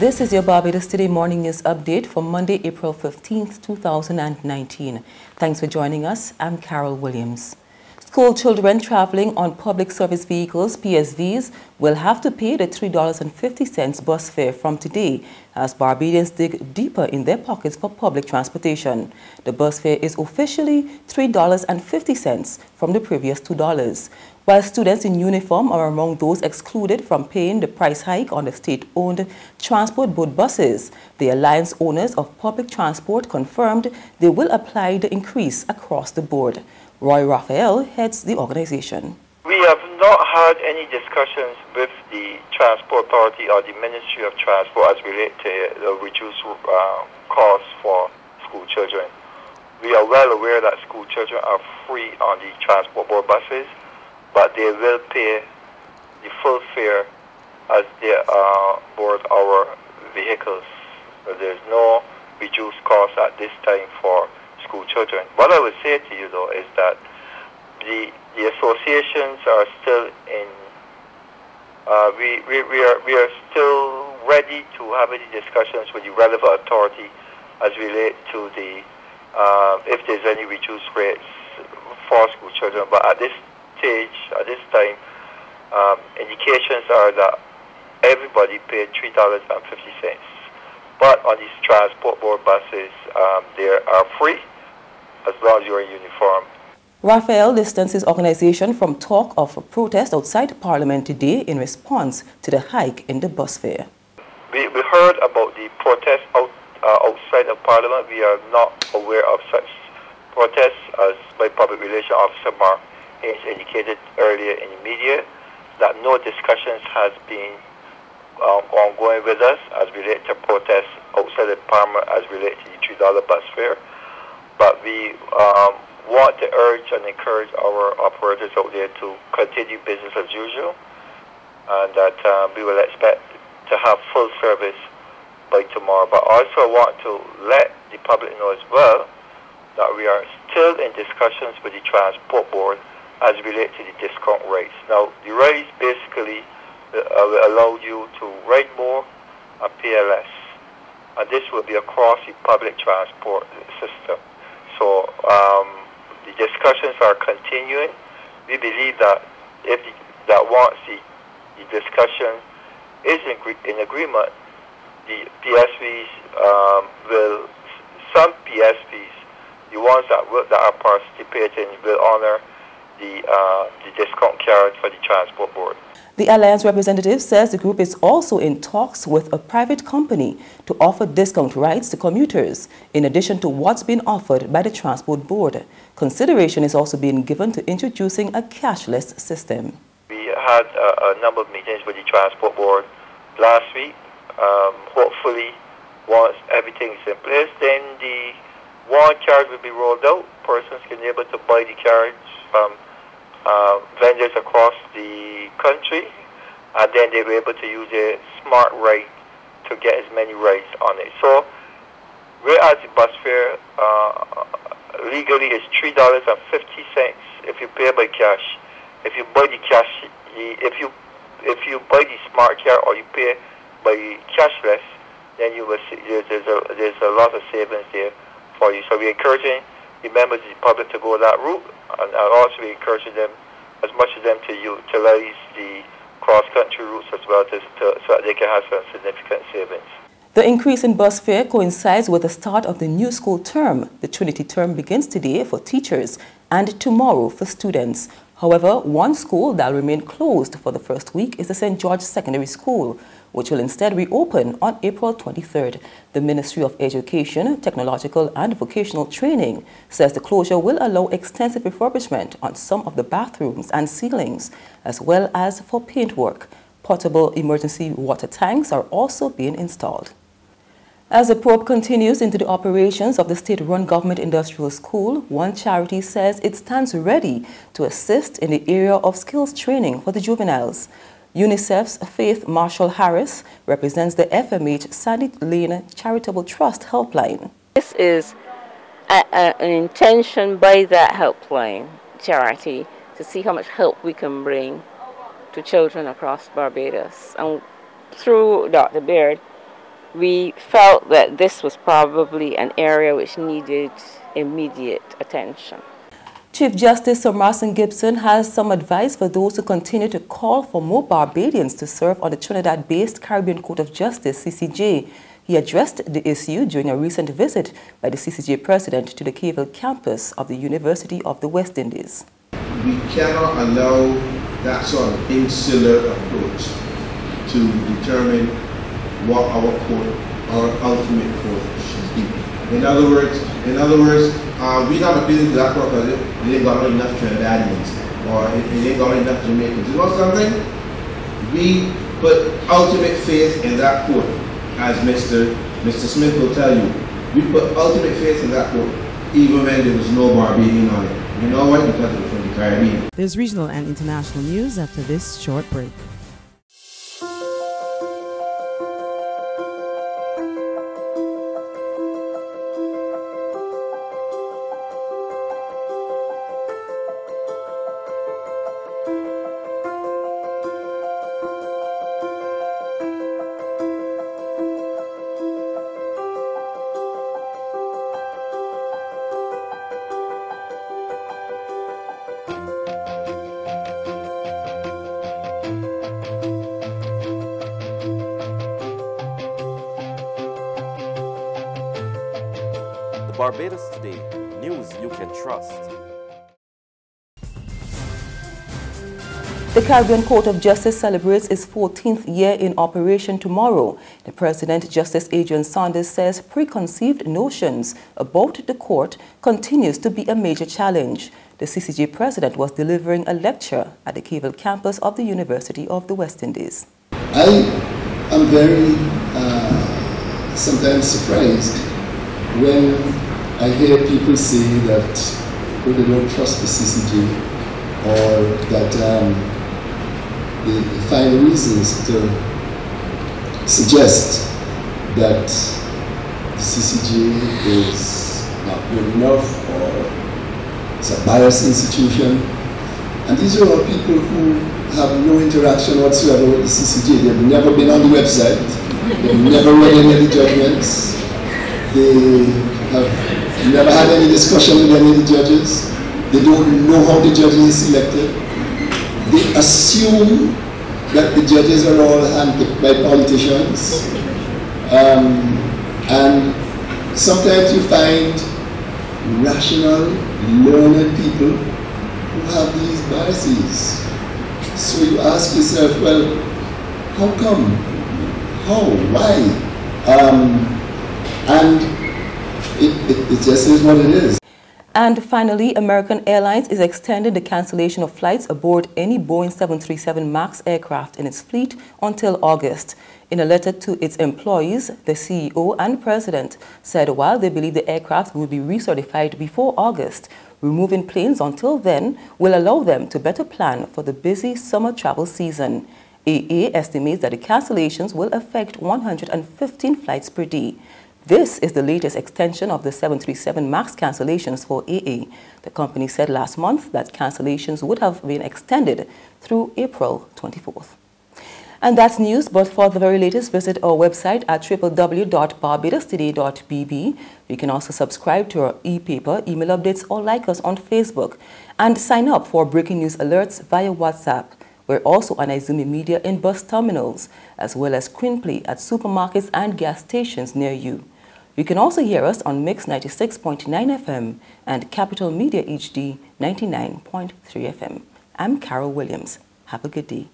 This is your Barbados Today Morning News Update for Monday, April 15th, 2019. Thanks for joining us. I'm Carol Williams. School children traveling on public service vehicles, PSVs, will have to pay the $3.50 bus fare from today as Barbadians dig deeper in their pockets for public transportation. The bus fare is officially $3.50 from the previous $2. While students in uniform are among those excluded from paying the price hike on the state-owned transport board buses, the alliance owners of public transport confirmed they will apply the increase across the board. Roy Raphael heads the organization. We have not had any discussions with the Transport Authority or the Ministry of Transport as related to the reduced costs for school children. We are well aware that school children are free on the transport board buses, but they will pay the full fare as they board our vehicles. So there's no reduced cost at this time for school children. What I would say to you though is that the associations are still in, we are still ready to have any discussions with the relevant authority as relate to the, if there's any reduced rates for school children. But at this stage, at this time, indications are that everybody paid $3.50. But on these transport board buses, they are free as long as you're in uniform. Raphael distanced his organization from talk of a protest outside Parliament today in response to the hike in the bus fare. We heard about the protest outside of Parliament. We are not aware of such protests, as my public relations officer Mark Haynes indicated earlier in the media, that no discussions has been ongoing with us as related to protests outside of Parliament as related to the $3 bus fare. But we want to urge and encourage our operators out there to continue business as usual, and that we will expect to have full service by tomorrow. But also want to let the public know as well that we are still in discussions with the Transport Board as related to the discount rates. Now, the rates basically will allow you to ride more and pay less, and this will be across the public transport system. So the discussions are continuing. We believe that once the discussion is in agreement, the PSVs some PSVs, the ones that are participating, will honor the discount carried for the Transport Board. The Alliance representative says the group is also in talks with a private company to offer discount rides to commuters, in addition to what's been offered by the Transport Board. Consideration is also being given to introducing a cashless system. We had a number of meetings with the Transport Board last week. Hopefully, once everything is in place, then the one card will be rolled out. Persons can be able to buy the cards from vendors across the country, and then they'll be able to use a smart ride to get as many rides on it. So, whereas the bus fare legally is $3.50 if you pay by cash. If you buy the cash, if you buy the smart card or you pay by cashless, then you will see there's a lot of savings there for you. So we're encouraging the members of the public to go that route, and also we're encouraging them, as much of them, to utilize the cross-country routes as well, so that they can have some significant savings. The increase in bus fare coincides with the start of the new school term. The Trinity term begins today for teachers and tomorrow for students. However, one school that will remain closed for the first week is the St. George Secondary School, which will instead reopen on April 23rd. The Ministry of Education, Technological and Vocational Training says the closure will allow extensive refurbishment on some of the bathrooms and ceilings, as well as for paintwork. Portable emergency water tanks are also being installed. As the probe continues into the operations of the state-run government industrial school, one charity says it stands ready to assist in the area of skills training for the juveniles. UNICEF's Faith Marshall Harris represents the FMH Sandy Lane Charitable Trust Helpline. This is an intention by that helpline charity to see how much help we can bring to children across Barbados. And through Dr. Baird, we felt that this was probably an area which needed immediate attention. Chief Justice Sir Marson Gibson has some advice for those who continue to call for more Barbadians to serve on the Trinidad-based Caribbean Court of Justice, CCJ. He addressed the issue during a recent visit by the CCJ president to the Cavell campus of the University of the West Indies. We cannot allow that sort of insular approach to determine what our court, our ultimate court should be. In other words, we have a business that because it ain't got enough Trinidadians or it ain't got enough Jamaicans. You know something? We put ultimate faith in that court, as Mr. Smith will tell you. We put ultimate faith in that court even when there was no Barbadian on it. You know why? Because it was from the Caribbean. There's regional and international news after this short break. Barbados Today, news you can trust. The Caribbean Court of Justice celebrates its 14th year in operation tomorrow. The President, Justice Adrian Saunders, says preconceived notions about the court continues to be a major challenge. The CCJ President was delivering a lecture at the Cavell campus of the University of the West Indies. I am very sometimes surprised when I hear people say that they don't trust the CCJ or that they find reasons to suggest that the CCJ is not good enough or it's a biased institution. And these are all people who have no interaction whatsoever with the CCJ. They've never been on the website. They've never read any of the judgments. They have never had any discussion with any of the judges. They don't know how the judges are selected. They assume that the judges are all handpicked by politicians. And sometimes you find rational, learned people who have these biases. So you ask yourself, well, how come? How? Why? And it just is what it is. And finally, American Airlines is extending the cancellation of flights aboard any Boeing 737 MAX aircraft in its fleet until August. In a letter to its employees, the CEO and president said while they believe the aircraft will be recertified before August, removing planes until then will allow them to better plan for the busy summer travel season. AA estimates that the cancellations will affect 115 flights per day. This is the latest extension of the 737 MAX cancellations for AA. The company said last month that cancellations would have been extended through April 24th. And that's news, but for the very latest, visit our website at www.barbadostoday.bb. You can also subscribe to our e-paper, email updates, or like us on Facebook. And sign up for breaking news alerts via WhatsApp. We're also on Izumi Media in bus terminals, as well as screenplay at supermarkets and gas stations near you. You can also hear us on Mix 96.9 FM and Capital Media HD 99.3 FM. I'm Carol Williams. Have a good day.